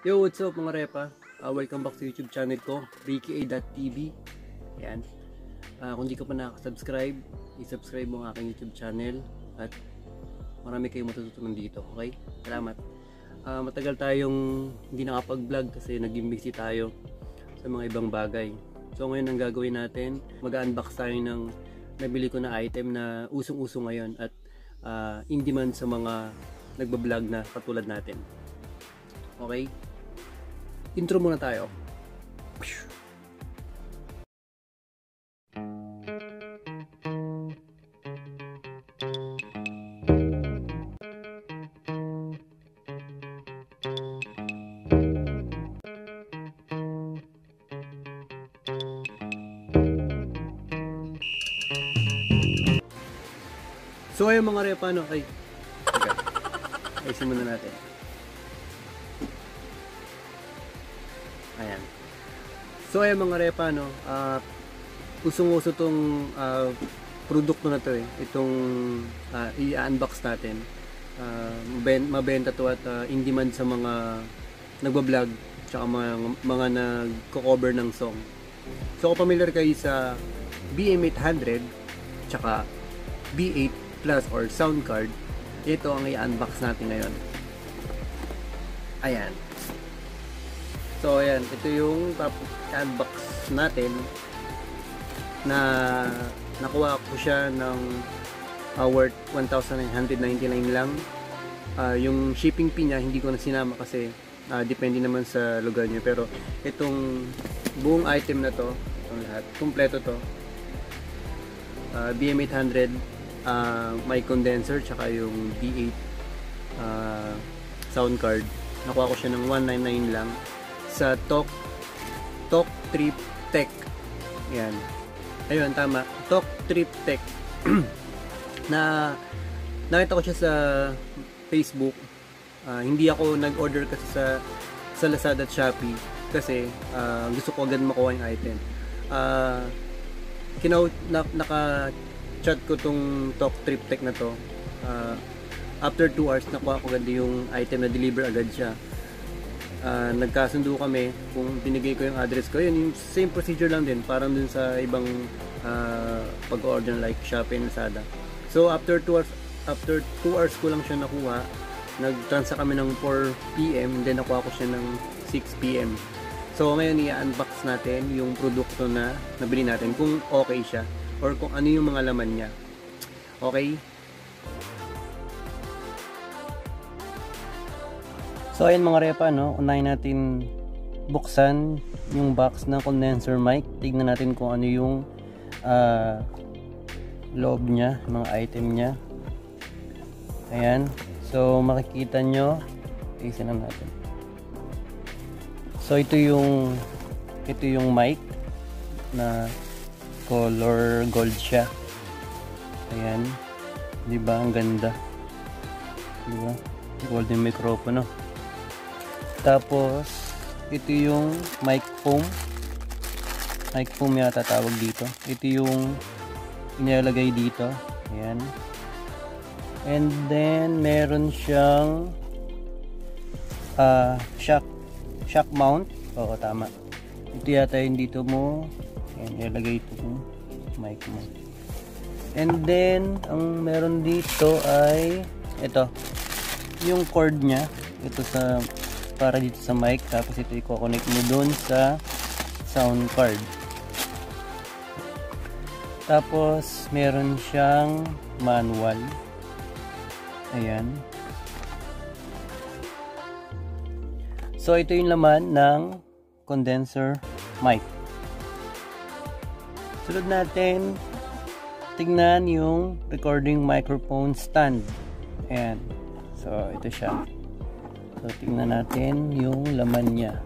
Yo, what's up mga repa? Welcome back sa YouTube channel ko, RickyA.tv. Yan. Kung di ka pa nakasubscribe, i-subscribe mo ang aking YouTube channel at marami kayong matututunan dito, okay? Salamat. Matagal tayong hindi nakapag-vlog kasi naging busy tayo sa mga ibang bagay. So ngayon ang gagawin natin, mag-unbox tayo ng nabili ko na item na usong-uso ngayon at in demand sa mga nagbablog na katulad natin. Okay? Intro muna tayo. So ayun mga repa, no? Okay. Ayusin muna natin. Ayan. So ayun mga repa, no? Usong-uso tong produkto na to eh. Itong i-unbox natin. Mabenta to at in demand sa mga nagbablog tsaka mga nagko-cover ng song. So kung familiar kayo sa BM800 tsaka B8 Plus or sound card, ito ang i-unbox natin ngayon. Ayan. So ayan, ito yung unbox natin na nakuha ko siya ng worth 1,999 lang. Yung shipping fee niya hindi ko na sinama kasi depende naman sa lugar niya, pero itong buong item na to, itong lahat, kumpleto to. BM800, may condenser tsaka yung B8 sound card. Nakuha ko siya ng 199 lang sa Talk Trip Tech. Yan. Ayun, tama. Talk Trip Tech. Nakita ko siya sa Facebook. Hindi ako nag-order kasi sa Lazada at Shopee kasi gusto ko agad makuha yung item. Naka-chat ko tong Talk Trip Tech na to. After 2 hours nakuha ko agad yung item, na deliver agad siya. Nagkasundo kami kung binigay ko yung address ko. Yun, yung same procedure lang din, parang dun sa ibang pag-order like Shopee and Lazada. So after 2 hours ko lang siya nakuha. Nag-transa kami ng 4 PM, then nakuha ko siya ng 6 PM. So ngayon i-unbox natin yung produkto na nabili natin, kung okay siya or kung ano yung mga laman niya. Okay? So ayun mga repa, no, unahin natin buksan yung box ng condenser mic. Tignan natin kung ano yung loob niya, mga item niya. Ayan. So makikita nyo, isin na natin. So ito yung mic na color gold siya. Ayan. 'Di ba ang ganda? 'Di ba? Golden microphone, no? Tapos, ito yung mic foam. Mic foam yata tawag dito. Ito yung inilalagay dito. Ayan. And then, meron siyang shock mount. Oo, tama. Ito yata yung dito mo. Ayan, ilalagay ito yung mic mo. And then, ang meron dito ay ito. Yung cord niya. Ito para dito sa mic, tapos ito i-connect mo dun sa sound card. Tapos meron siyang manual. Ayan. So ito yung laman ng condenser mic. Sunod natin tignan yung recording microphone stand. Ayan. So ito siya. So, tingnan natin yung laman niya.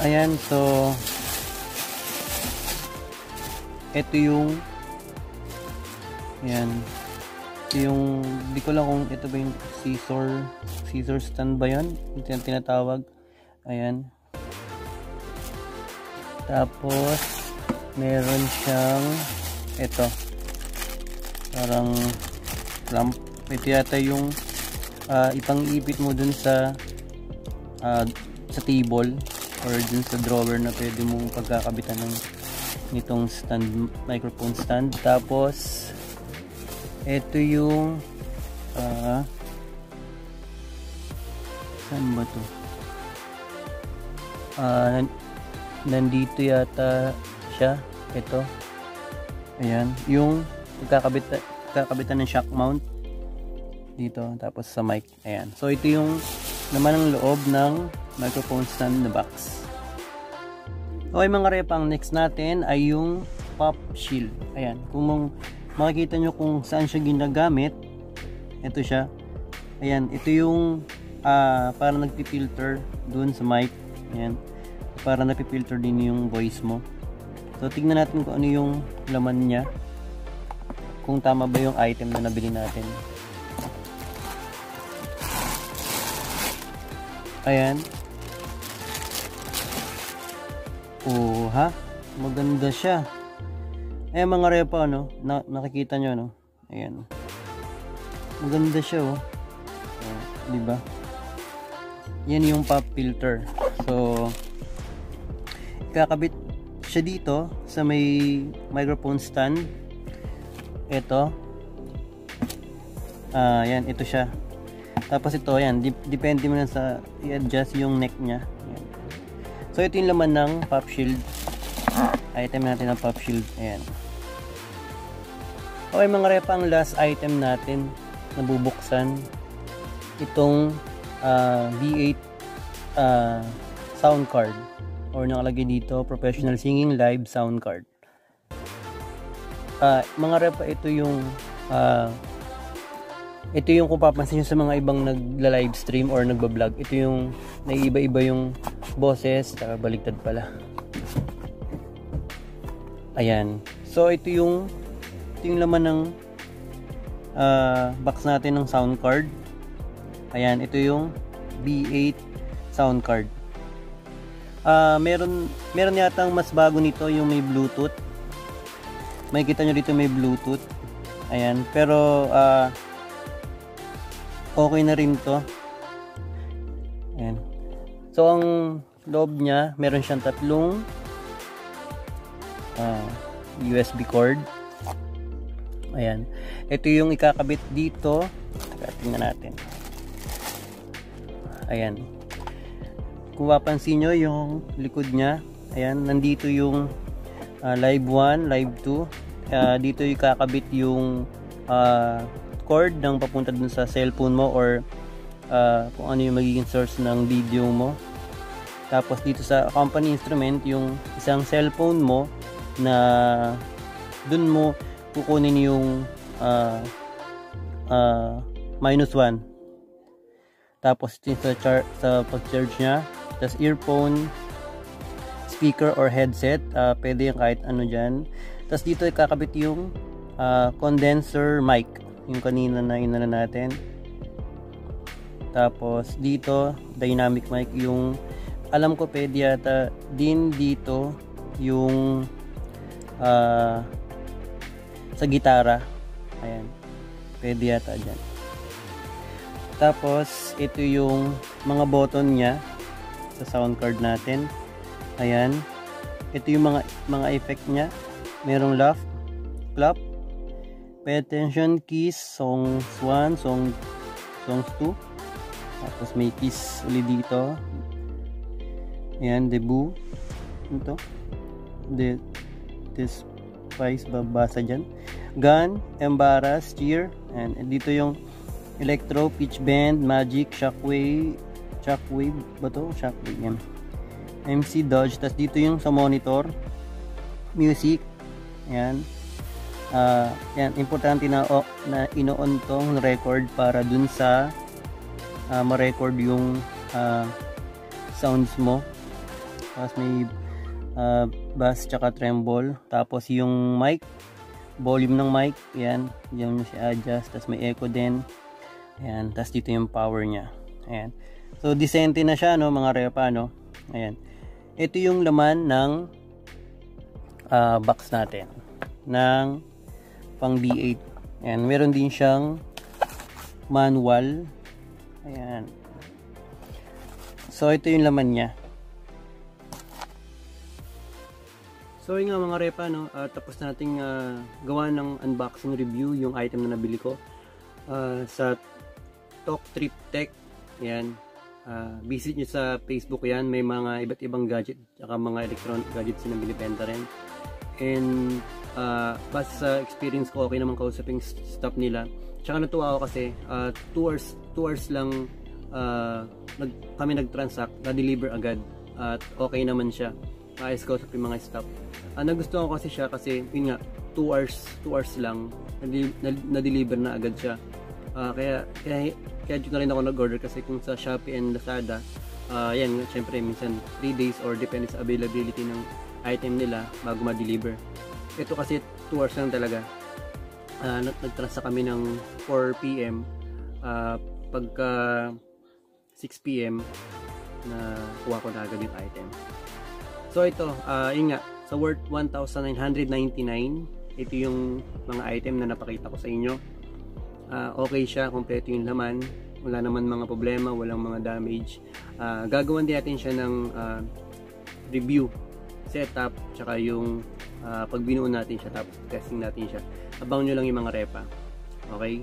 Ayan, so ito yung ayan. Ito yung, di ko lang kung ito ba yung scissor stand ba yun? Ito yung tinatawag. Ayan. Tapos meron siyang ito, parang clamp. Ito yata yung ipang-ipit mo dun sa table or dun sa drawer na pwede mong pagkakabitan nitong stand, microphone stand. Tapos ito yung saan ba to? Nandito yata siya. Ito, ayan, yung pagkakabitan ng shock mount dito, tapos sa mic. Ayan, so ito yung naman ang loob ng microphone stand na box. Okay mga repa, ang next natin ay yung pop shield. Ayan, kung makikita nyo kung saan siya ginagamit, ito siya. Ayan, ito yung para nagpipilter dun sa mic. Ayan, para napipilter din yung voice mo. So tignan natin kung ano yung laman niya, kung tama ba yung item na nabili natin. Ayan. Oh, ha? Maganda siya. Eh mga repa, no? Nakikita nyo, no? Ayan. Maganda siya, oh. Diba? Yan yung pop filter. So, kakabit siya dito sa may microphone stand. Ito. Yan, ito siya. Tapos ito, yan, depende mo na sa i-adjust yung neck niya. Yan. So ito yung laman ng pop shield. Item natin ng pop shield. Ayan. Okay mga repa, ang last item natin na bubuksan, itong V8 sound card, or nakalagay dito professional singing live sound card. Mga repa, ito yung kung papansin nyo sa mga ibang nagla-live stream or nagba-vlog, ito yung naiiba-iba yung boses, baligtad pala. Ayan. So ito yung laman ng box natin ng sound card. Ayan, ito yung V8 sound card. Meron yatang mas bago nito, yung may Bluetooth. Makikita nyo dito may Bluetooth. Ayan, pero okay na rin to. Ayan. So ang loob niya, meron siyang tatlong USB cord. Ayan. Ito yung ikakabit dito. Tingnan natin. Ayan. Kung mapansin nyo yung likod niya, ayan, nandito yung live 1, live 2. Dito yung kakabit yung cord ng papunta dun sa cellphone mo, or kung ano yung magiging source ng video mo. Tapos dito sa company instrument, yung isang cellphone mo na dun mo kukunin yung -1. Tapos sa pag-charge nya, tapos earphone, speaker or headset, pwede yung kahit ano dyan. Tapos dito kakabit yung condenser mic, yung kanina na inana natin. Tapos dito dynamic mic, yung alam ko pwede yata din dito yung sa gitara. Ayan, pwede yata dyan. Tapos ito yung mga button nya sa sound card natin. Ayan, ito yung mga effect nya. Merong laugh, clap, pay attention, kiss, songs 1, songs 2. Tapos may kiss ulit dito. Ayan, debut. Ito, despise, babasa dyan. Gun, embarrass, cheer. And dito yung electro, pitch bend, magic, shockwave ba to? Shockwave yan. MC, dodge. Tapos dito yung sa monitor, music. Ayan. Yan, importante na ino-on tong record para dun sa ma-record yung sounds mo. Tapos may bass tsaka tremble. Tapos yung mic, volume ng mic, yan, yung siya adjust. Tapos may echo din. Ayan, tapos dito yung power nya. Ayan. So decente na siya, no, mga repa, no. Ayan. Ito yung laman ng box natin ng pang B8. Ayan, meron din siyang manual. Ayan. So, ito yung laman niya. So yun nga mga repa, no? Tapos nating gawa ng unboxing review yung item na nabili ko sa Talk Trip Tech. Yan. Visit nyo sa Facebook yan. May mga iba't ibang gadget at mga electronic gadgets na binibenta rin. And basta sa experience ko, okay naman kausaping staff nila. Tsaka natuwa ako kasi 2 hours lang kami nag-transact, na-deliver agad. At okay naman siya. Ayos ko sa mga staff. Nagustuhan ko kasi siya kasi yun nga 2 hours lang na-deliver na agad siya. Kaya dito na rin ako nag-order kasi kung sa Shopee and Lazada yan, syempre minsan 3 days or depende sa availability ng item nila bago ma-deliver. Ito kasi 2 hours lang talaga. Nagtrasa kami ng 4 PM pagka 6 PM na kuha ko na agad yung item. So ito, yun nga, sa worth 1,999, ito yung mga item na napakita ko sa inyo. Okay siya, kompleto yung laman, wala naman mga problema, walang mga damage. Gagawan din natin siya ng review, setup, tsaka yung pag binuo natin siya, tapos testing natin siya. Abang nyo lang yung mga repa. Okay?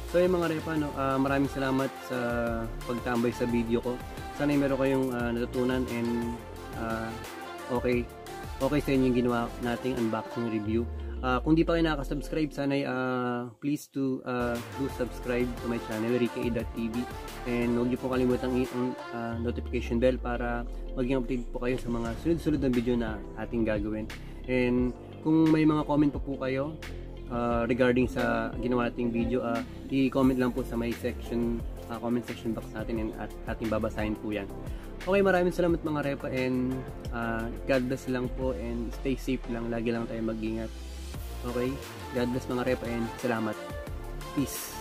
So yung mga repa, no, maraming salamat sa pagtambay sa video ko. Sana meron kayong natutunan and okay sa inyo yung ginawa nating unboxing review. Kung di pa kayo nakaka-subscribe, sana please do subscribe to my channel, RikyA.tv, and huwag niyo po kalimutan ang notification bell para maging update po kayo sa mga sunod-sunod na video na ating gagawin. And kung may mga comment pa po kayo regarding sa ginawa nating video, i-comment lang po sa may section, comment section box natin, and ating babasahin po yan. Okay, maraming salamat mga repa, and God bless lang po, and stay safe lang, lagi lang tayo mag-ingat. Okay, God bless mga repa, and salamat. Peace.